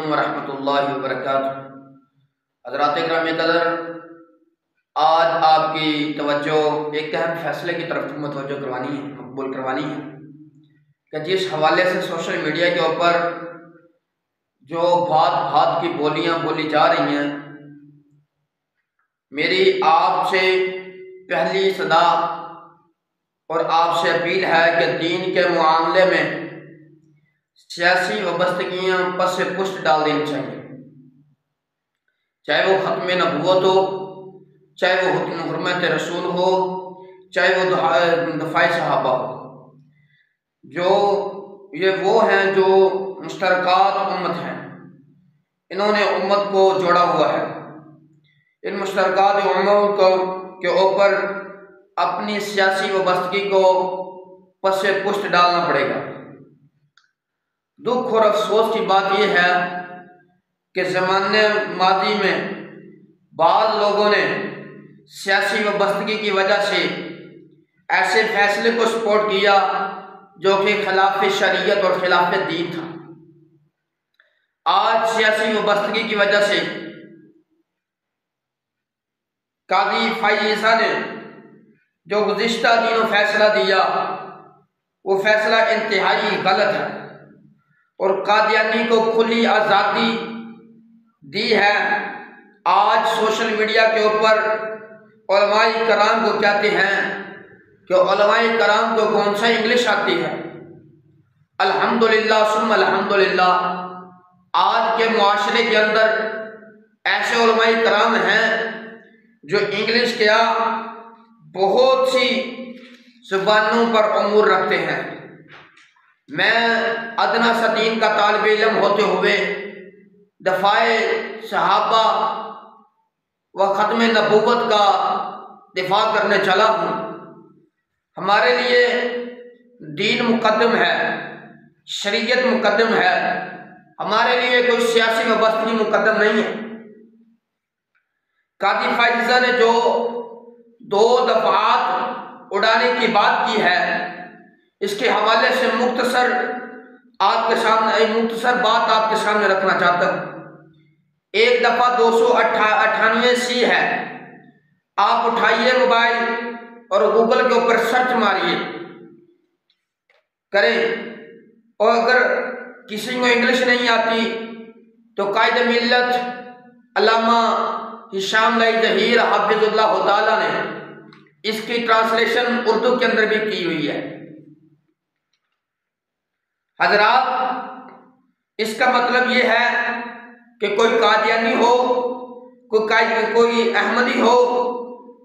अस्सलामुअलैकुम वरहमतुल्लाहि वबरकातुहू। हज़रात किराम कदर, आज आपकी तवज्जो एक अहम फैसले की तरफ मुतवज्जो करवानी है, मकबूल करवानी है कि जिस हवाले से सोशल मीडिया के ऊपर जो भात भात की बोलियां बोली जा रही हैं, मेरी आपसे पहली सदा और आपसे अपील है कि दीन के मामले में सियासी वाबस्तगियाँ पस से पुष्ट डाल देनी चाहिए, चाहे वो ख़त्म नबूवत हो, चाहे वो हुक्म हुर्मत रसूल हो, चाहे वो दफ़ाए सहाबा हो। जो ये वो हैं जो मुश्तरकात उम्मत हैं, इन्होंने उम्मत को जोड़ा हुआ है। इन मुश्तरकात उम्मत को के ऊपर अपनी सियासी वाबस्तगी को पस से पुष्ट डालना पड़ेगा। दुख और अफसोस की बात यह है कि ज़माने माजी में बाद लोगों ने सियासी वाबस्तगी की वजह से ऐसे फैसले को सपोर्ट किया जो कि खिलाफ शरीयत और खिलाफ दीन था। आज सियासी वाबस्तगी की वजह से कादी फाइज़ा ने जो गुज़िश्ता दिनों फैसला दिया, वो फैसला इंतहाई गलत है और कादियानी को खुली आज़ादी दी है। आज सोशल मीडिया के ऊपर उलमाए कराम को कहते हैं कि उलमाए कराम को कौन सा इंग्लिश आती है। अल्हम्दुलिल्लाह सुम्मा अल्हम्दुलिल्लाह, आज के मुआशरे के अंदर ऐसे उलमाए कराम हैं जो इंग्लिश क्या बहुत सी ज़ुबानों पर उमूर रखते हैं। मैं अदना सा दीन का तालिब इल्म होते हुए दफ़ाए सहाबा व ख़त्म नबूवत का दिफा करने चला हूँ। हमारे लिए दीन मुकद्दम है, शरीयत मुकद्दम है, हमारे लिए कोई सियासी वाबस्तगी मुकद्दम नहीं है। कादी फाइज़ा ने जो 2 दफ़ात उड़ाने की बात की है, इसके हवाले से मुख्तसर बात आपके सामने रखना चाहता हूँ। एक दफ़ा 298 सी है, आप उठाइए मोबाइल और गूगल के ऊपर सर्च मारिए करें, और अगर किसी को इंग्लिश नहीं आती तो कायद मिल्लत अल्लामा हिशाम ज़हीर हाफिज़ुल्लाह ताला ने इसकी ट्रांसलेशन उर्दू के अंदर भी की हुई है। हजरात, इसका मतलब ये है कि कोई कादियानी हो, कोई अहमदी हो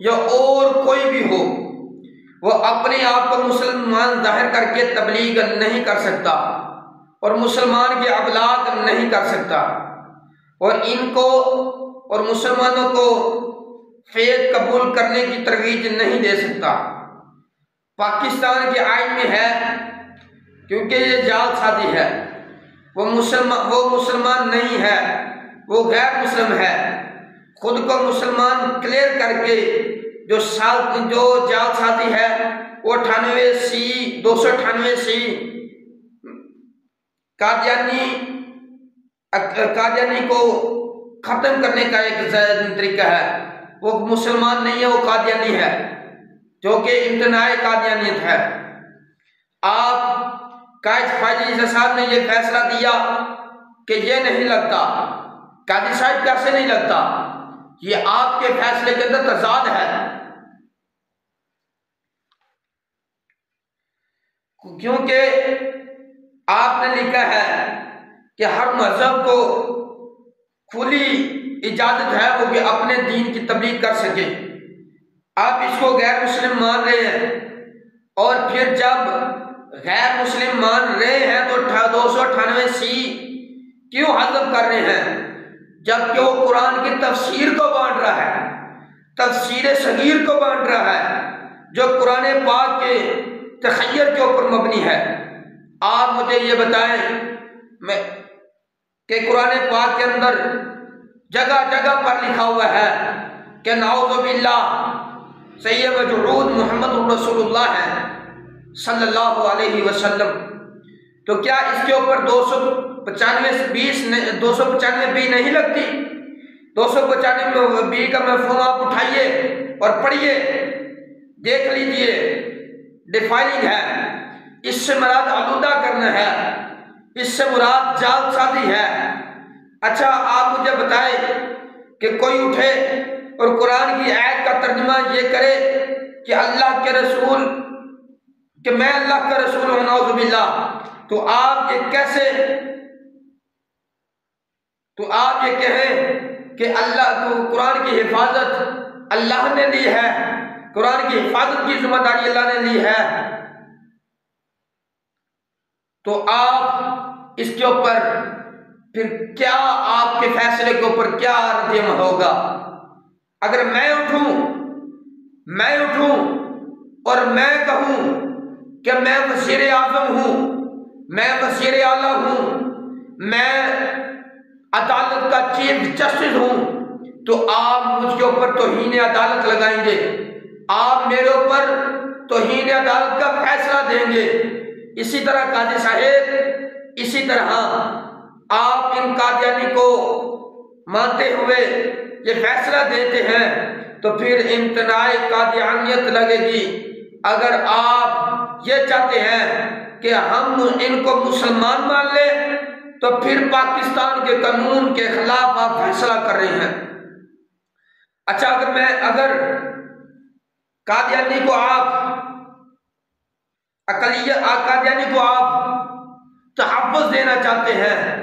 या और कोई भी हो, वो अपने आप को मुसलमान जाहिर करके तबलीग नहीं कर सकता और मुसलमान के अबलाग नहीं कर सकता और इनको और मुसलमानों को फेद कबूल करने की तरगीब नहीं दे सकता। पाकिस्तान के आइन में है, क्योंकि ये जाल साजी है, वो मुसलमान नहीं है, वो गैर मुस्लिम है। खुद को मुसलमान क्लियर करके जो जाल साजी है वो 298 सी कादियानी को ख़त्म करने का एक तरीका है। वो मुसलमान नहीं है, वो कादियानी है, जो कि इम्तनाए कादियानियत है। आप कायद फाइज़ा साहब ने ये फैसला दिया कि ये नहीं लगता, कादी साहब कैसे नहीं लगता, ये आपके फैसले के अंदर तज़ाद है, क्योंकि आपने लिखा है कि हर मजहब को खुली इजाजत है वो कि अपने दीन की तबलीग कर सके। आप इसको गैर मुस्लिम मान रहे हैं और फिर जब गैर मुस्लिम मान रहे हैं तो 298 सी क्यों हज़फ कर रहे हैं, जबकि वो कुरान की तफसीर को बांट रहा है, तफसीर सगीर को बांट रहा है, जो कुरान पाक के तखय्युर के ऊपर मबनी है। आप मुझे ये बताएं कि कुरान पाक के अंदर जगह जगह पर लिखा हुआ है कि नाऊज़ु बिल्लाह सैयद वजूद मुहम्मद रसूलुल्लाह है सल्लल्लाहु अलैहि वसल्लम, तो क्या इसके ऊपर 295 295 बी नहीं लगती। 295 बी का मफ़हूम आप उठाइए और पढ़िए, देख लीजिए, डिफाइनिंग है। इससे मुराद आलूदा करना है, इससे मुराद जालसाजी है। अच्छा, आप मुझे बताएं कि कोई उठे और कुरान की आयत का तर्जुमा ये करे कि अल्लाह के रसूल, कि मैं अल्लाह का रसूल हूं, नौजुबिल्लाह, तो आप ये कैसे, तो आप ये कहें कि अल्लाह, तो कुरान की हिफाजत अल्लाह ने ली है, कुरान की हिफाजत की जिम्मेदारी अल्लाह ने ली है, तो आप इसके ऊपर फिर क्या, आपके फैसले के ऊपर क्या रद्द होगा? अगर मैं उठूं और मैं कहूं कि मैं वज़ीर आज़म हूं, मैं वज़ीर आला हूं, मैं अदालत का चीफ जस्टिस हूं, तो आप मुझके ऊपर तौहीन अदालत लगाएंगे, आप मेरे ऊपर तौहीन अदालत का फैसला देंगे। इसी तरह काजी साहेब, इसी तरह आप इन कादियानी को मानते हुए ये फैसला देते हैं तो फिर इम्तनाए कादियानियत लगेगी। अगर आप ये चाहते हैं कि हम इनको मुसलमान मान लें तो फिर पाकिस्तान के कानून के खिलाफ आप फैसला कर रहे हैं। अच्छा, अगर कादियानी को आप कादियानी को आप तहफ़्फ़ुज़ देना चाहते हैं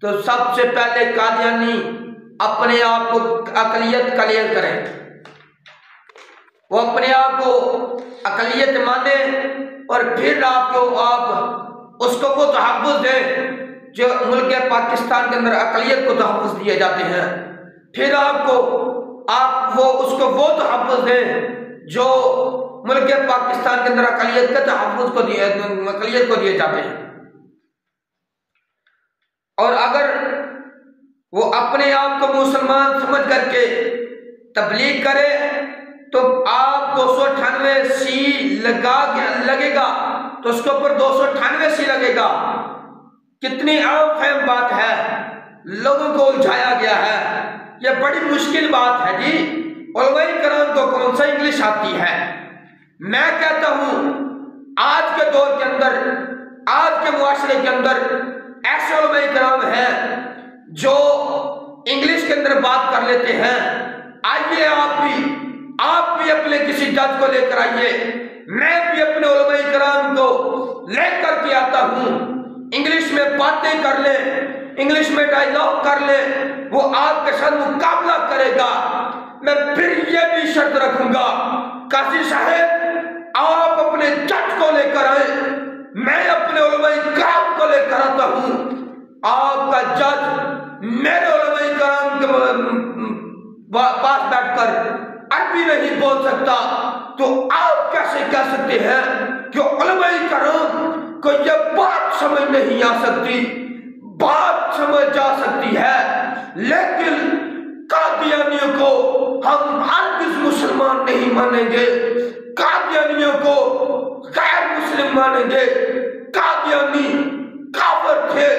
तो सबसे पहले कादियानी अपने आप को अक़लियत क्लियर करें, वो अपने आप को अक़लियत माने और फिर आप उसको वो तहफ़्फ़ुज़ दें जो मुल्क पाकिस्तान के अंदर अक़लियत को तहफ़्फ़ुज़ दिए जाते हैं। फिर उसको वो तहफ़्फ़ुज़ दें जो मुल्क पाकिस्तान के अंदर अक़लियत के तहफ़्फ़ुज़ को दिए जाते हैं। और अगर वो अपने आप को मुसलमान समझ करके तबलीग करे तो आप 298 सी लगेगा तो उसके ऊपर 298 सी लगेगा। कितनी आम फहम बात है, लोगों को उलझाया गया है, यह बड़ी मुश्किल बात है जी। उलमाए किराम को कौन सा इंग्लिश आती है? मैं कहता हूं आज के दौर के अंदर, आज के मुआशरे के अंदर ऐसे उलमाए किराम हैं जो इंग्लिश के अंदर बात कर लेते हैं। आइए आप भी अपने किसी जज को लेकर आइए, मैं भी अपने उलमाए किराम को लेकर के आता हूं, इंग्लिश में बातें कर ले, इंग्लिश में डायलॉग कर ले, वो आपके साथ मुकाबला करेगा। मैं फिर ये भी शर्त रखूंगा, काजी साहेब आप अपने जज को लेकर आए, मैं अपने उलमाए किराम को लेकर आता हूं। आपका जज मेरे उलमाए किराम के पास बैठकर अरबी नहीं बोल सकता, तो आप कैसे कह सकते हैं कि उलमाए किराम को यह बात समझ नहीं आ सकती? बात समझ जा सकती है, लेकिन कादियानियों को हम हरगिज़ मुसलमान नहीं मानेंगे, कादियानियों को गैर मुस्लिम मानेंगे, कादियानी काफिर थे,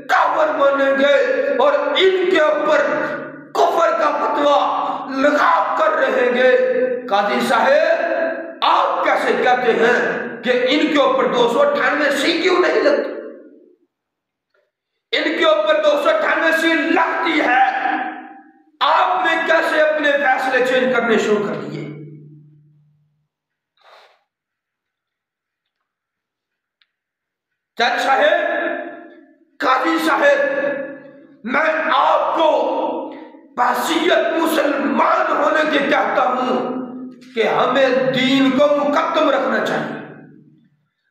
काफिर मानेंगे और इनके ऊपर कुफर का फतवा लगा कर रहेंगे। काजी साहेब आप कैसे कहते हैं कि इनके ऊपर 298 सी क्यों नहीं लगती? इनके ऊपर 298 सी लगती है। आपने कैसे अपने फैसले चेंज करने शुरू कर दिए? जज साहेब, काजी साहेब, मैं आपको बहसियत मुसलमान होने के कहता हूं कि हमें दीन को मुकद्दम रखना चाहिए,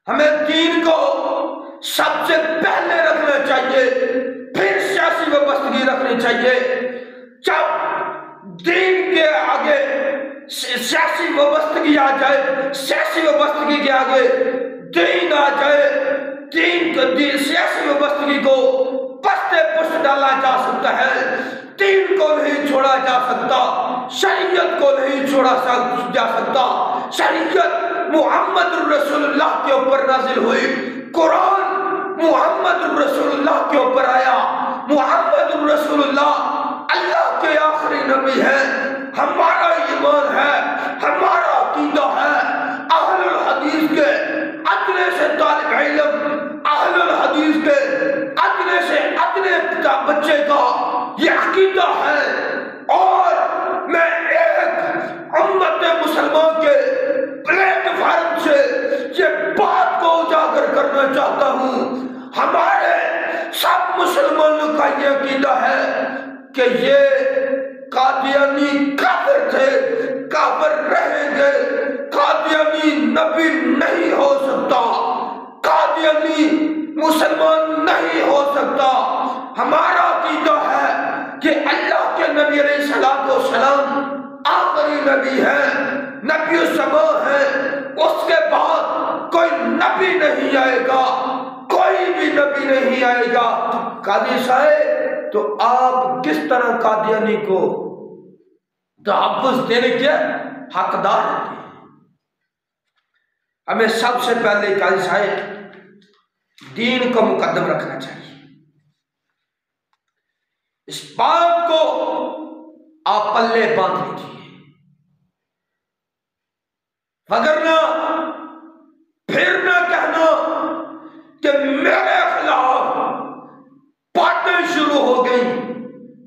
हमें दीन को सबसे पहले रखना चाहिए, फिर सियासी वाबस्तगी रखनी चाहिए। जब दीन के आगे सियासी वाबस्तगी आ जाए, सियासी वाबस्तगी के आगे दीन आ जाए, सियासी वाबस्तगी को पस्ते पुष्ट डाला जा सकता है, दीन को नहीं छोड़ा जा सकता, शरीयत को नहीं छोड़ा जा सकता। शरीयत मुहम्मद रसूलुल्लाह के ऊपर नाजिल हुई, कुरान मुहम्मद रसूलुल्लाह के ऊपर आया, मुहम्मद रसूलुल्लाह अल्लाह के आखिरी नबी है, हमारा ईमान है, हमारा अकीदा है। अहलुल हदीस के अदने से तालिब इल्म, अहलुल हदीस के अदने से अदने बच्चे का ये अकीदा है। और मैं एक उम्मत मुसलमान के प्लेटफार्म से ये बात को उजागर करना चाहता हूँ, हमारे सब मुसलमानों का ये अकीदा है कि ये कादियानी काफिर थे, काफिर रहेंगे, कादियानी नबी नहीं हो सकता, कादियानी मुसलमान नहीं हो सकता। हमारा अकीदा है कि अल्लाह के नबी अलैहिस्सलाम आखिरी नबी है, नबी समा है, उसके बाद कोई नबी नहीं आएगा, कोई भी नबी नहीं आएगा। कादी साहब, तो आप किस तरह कादियानी को तहफ़्फ़ुज़ देने के हकदार हैं? हमें सबसे पहले कादी साहब दीन को मुकद्दम रखना चाहिए। इस बात को आप पल्ले बांध लीजिए, वगरना फिर ना कहना कि मेरे खिलाफ बातें शुरू हो गई।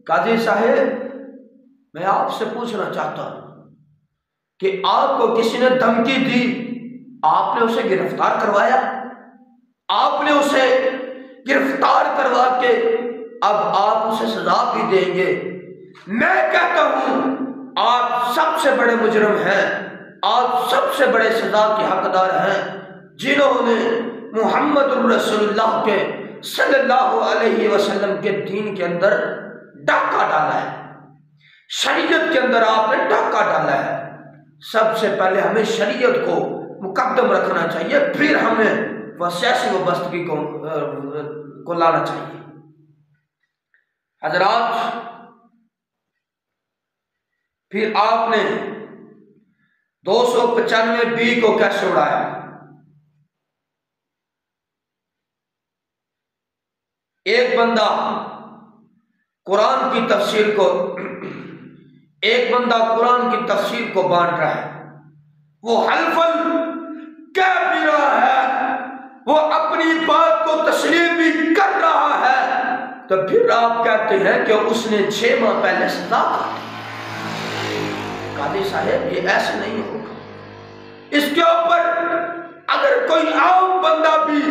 काजी साहेब, मैं आपसे पूछना चाहता हूं कि आपको किसी ने धमकी दी, आपने उसे गिरफ्तार करवाया, आपने उसे गिरफ्तार करवा के अब आप उसे सजा भी देंगे। मैं कहता हूं आप सबसे बड़े मुजरिम हैं, आप सबसे बड़े सजा के हकदार हैं, जिन्होंने मुहम्मद रसूलुल्लाह के सल्लल्लाहु अलैहि वसल्लम के दीन के अंदर डाका डाला है, शरीयत के अंदर आपने डाका डाला है। सबसे पहले हमें शरीयत को मुकद्दम रखना चाहिए, फिर हमें वह सियासी वबस्तगी को लाना चाहिए। हजरात, फिर आपने 295 को कैसे उड़ाया? एक बंदा कुरान की तफसीर को बांट रहा है, वो हल्फन कह भी रहा है, वो अपनी बात को तस्लीम भी कर रहा है, तो फिर आप कहते हैं कि उसने 6 माह पहले सजा काटी। कादी साहब, ये ऐसे नहीं होगा। इसके ऊपर अगर कोई आम बंदा भी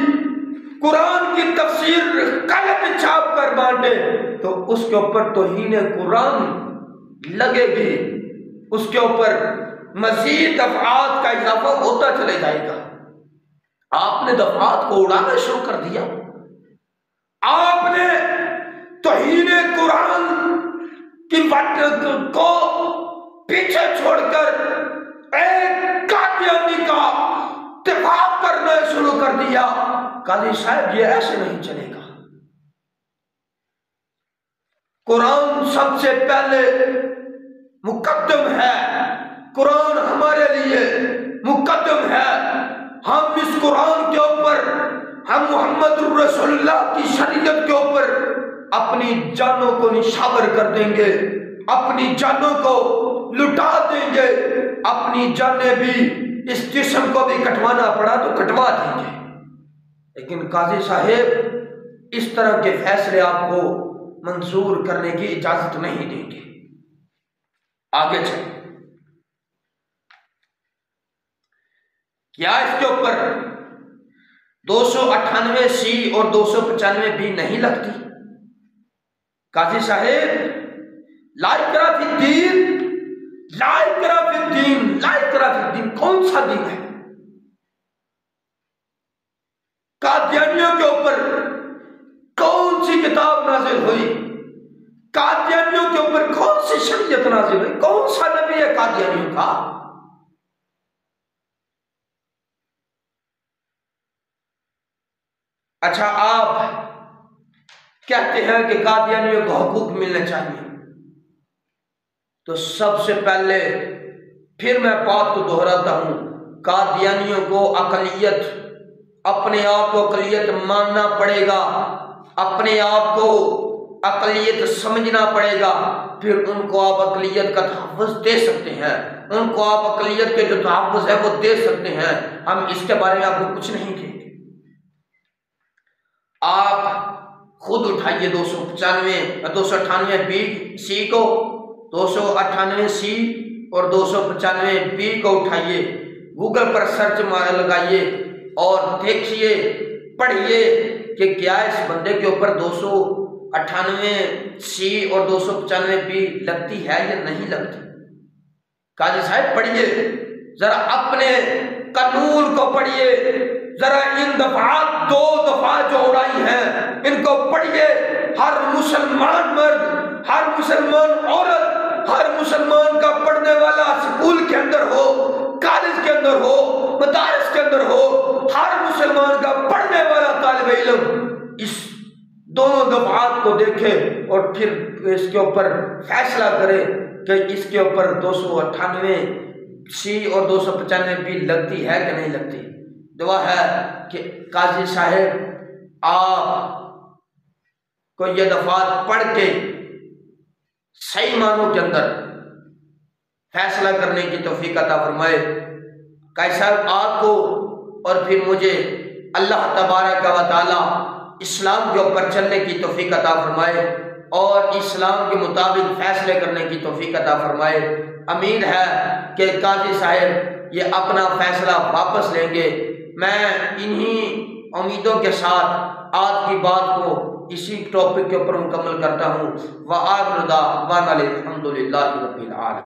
कुरान की तफसीर गलत छाप कर बांटे तो उसके ऊपर तौहीन कुरान लगेगी, उसके ऊपर मजीद दफात का इजाफा होता चले जाएगा। आपने दफात को उड़ाना शुरू कर दिया, आपने तौहीन कुरान की बात को पीछे छोड़कर एक कादियानी का दिफा करना शुरू कर दिया। कादी साहब, ये ऐसे नहीं चलेगा। कुरान सबसे पहले मुकद्दम है, कुरान हमारे लिए मुकद्दम है। हम इस कुरान के ऊपर, हम मोहम्मद रसूलुल्लाह की शरीयत के ऊपर अपनी जानों को निशावर कर देंगे, अपनी जानों को लुटा देंगे, अपनी जानें भी, इस जिस्म को भी कटवाना पड़ा तो कटवा देंगे। लेकिन काजी साहेब, इस तरह के फैसले आपको मंजूर करने की इजाजत नहीं देंगे। आगे चलिए, क्या इसके ऊपर 298C और 295B नहीं लगती? काजी साहेब, ला इकराह फिद्दीन, ला इकराह फिद्दीन, ला इकराह फिद्दीन कौन सा दीन है? कादियानियों के ऊपर कौन सी किताब नाजिल हुई? कादियानियों के ऊपर कौन सी शरीयत नाजिल हुई? कौन सा नबी है कादियानियों का? अच्छा, आप कहते हैं कि कादियानियों को हुकूक मिलने चाहिए, तो सबसे पहले फिर मैं बात को दोहराता हूं, कादियानियों को अकलियत, अपने आप को अकलियत मानना पड़ेगा, अपने आप को अक़लियत समझना पड़ेगा, फिर उनको आप अक़लियत का तहफ़्फ़ुज़ दे सकते हैं, उनको आप अक़लियत के जो तहफ़्फ़ुज़ है वो दे सकते हैं। हम इसके बारे में आपको कुछ नहीं कहेंगे। आप खुद उठाइए 298 को, 298 और 295 को उठाइए, गूगल पर सर्च लगाइए और देखिए, पढ़िए कि क्या इस बंदे के ऊपर 298 और 295 लगती है या नहीं लगती। काजी साहब पढ़िए, जरा अपने कानून को पढ़िए, जरा इन दफात 2 दफा जो उड़ाई हैं इनको पढ़िए। हर मुसलमान मर्द, हर मुसलमान औरत, हर मुसलमान का पढ़ने वाला स्कूल के अंदर हो, कॉलेज के अंदर हो, मदारिस के अंदर हो, हर मुसलमान का पढ़ने वाला तालिब इल्म इस दोनों दफात को देखे और फिर इसके ऊपर फैसला करे कि इसके ऊपर 298 और 295 लगती है कि नहीं लगती। दुआ है कि काजी साहब आप को ये दफात पढ़ के सही मानों के अंदर फैसला करने की तौफीक अता फरमाए। काजी साहब आपको और फिर मुझे अल्लाह तबारक व तआला इस्लाम के ऊपर चलने की तौफीक अता फरमाए और इस्लाम के मुताबिक फैसले करने की तौफीक अता फरमाए। उम्मीद है कि काजी साहब ये अपना फैसला वापस लेंगे। मैं इन्हीं उम्मीदों के साथ आज की बात को इसी टॉपिक के ऊपर मुकम्मल करता हूँ। व आखिर दावाना अल्हम्दुलिल्लाहि रब्बिल आलमीन।